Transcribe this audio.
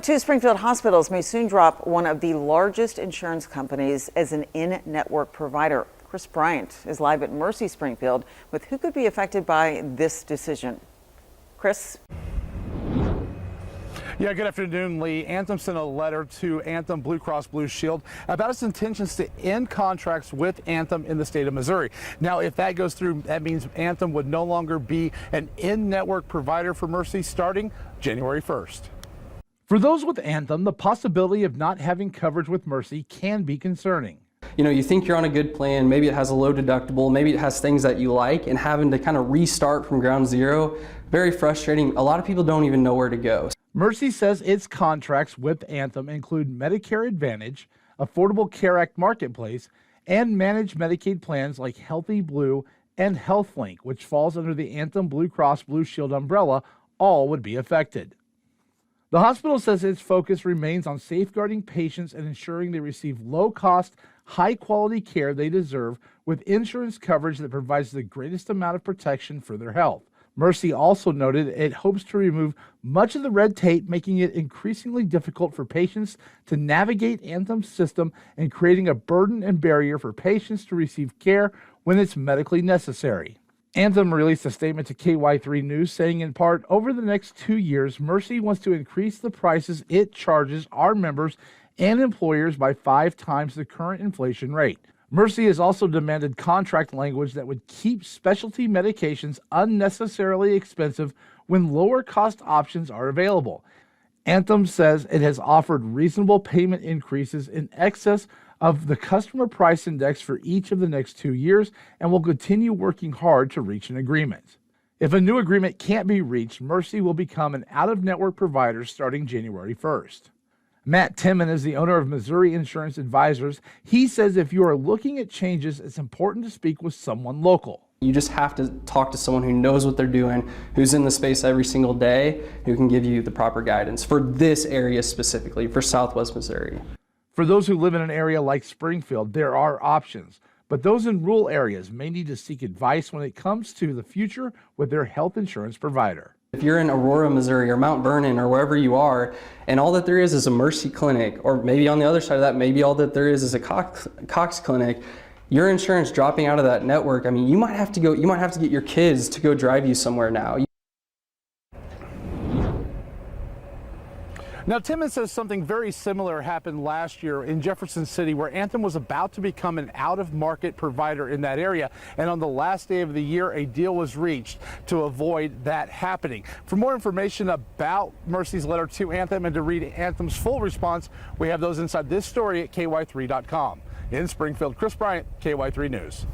Two Springfield hospitals may soon drop one of the largest insurance companies as an in-network provider. Chris Bryant is live at Mercy Springfield with who could be affected by this decision. Chris? Yeah, good afternoon, Lee. Anthem sent a letter to Anthem Blue Cross Blue Shield about its intentions to end contracts with Anthem in the state of Missouri. Now, if that goes through, that means Anthem would no longer be an in-network provider for Mercy starting January 1st. For those with Anthem, the possibility of not having coverage with Mercy can be concerning. You know, you think you're on a good plan, maybe it has a low deductible, maybe it has things that you like, and having to kind of restart from ground zero, very frustrating. A lot of people don't even know where to go. Mercy says its contracts with Anthem include Medicare Advantage, Affordable Care Act Marketplace, and managed Medicaid plans like Healthy Blue and HealthLink, which falls under the Anthem Blue Cross Blue Shield umbrella. All would be affected. The hospital says its focus remains on safeguarding patients and ensuring they receive low-cost, high-quality care they deserve with insurance coverage that provides the greatest amount of protection for their health. Mercy also noted it hopes to remove much of the red tape, making it increasingly difficult for patients to navigate Anthem's system and creating a burden and barrier for patients to receive care when it's medically necessary. Anthem released a statement to KY3 News saying in part, over the next 2 years, Mercy wants to increase the prices it charges our members and employers by 5 times the current inflation rate. Mercy has also demanded contract language that would keep specialty medications unnecessarily expensive when lower cost options are available. Anthem says it has offered reasonable payment increases in excess of the customer price index for each of the next 2 years and will continue working hard to reach an agreement. If a new agreement can't be reached, Mercy will become an out-of-network provider starting January 1st. Matt Timman is the owner of Missouri Insurance Advisors. He says if you are looking at changes, it's important to speak with someone local. You just have to talk to someone who knows what they're doing, who's in the space every single day, who can give you the proper guidance for this area specifically, for Southwest Missouri. For those who live in an area like Springfield, there are options, but those in rural areas may need to seek advice when it comes to the future with their health insurance provider. If you're in Aurora, Missouri, or Mount Vernon, or wherever you are, and all that there is a Mercy clinic, or maybe on the other side of that, maybe all that there is a Cox clinic, your insurance dropping out of that network, I mean, you might have to get your kids to go drive you somewhere now. Now, Timmons says something very similar happened last year in Jefferson City, where Anthem was about to become an out-of-market provider in that area. And on the last day of the year, a deal was reached to avoid that happening. For more information about Mercy's letter to Anthem and to read Anthem's full response, we have those inside this story at KY3.com. In Springfield, Chris Bryant, KY3 News.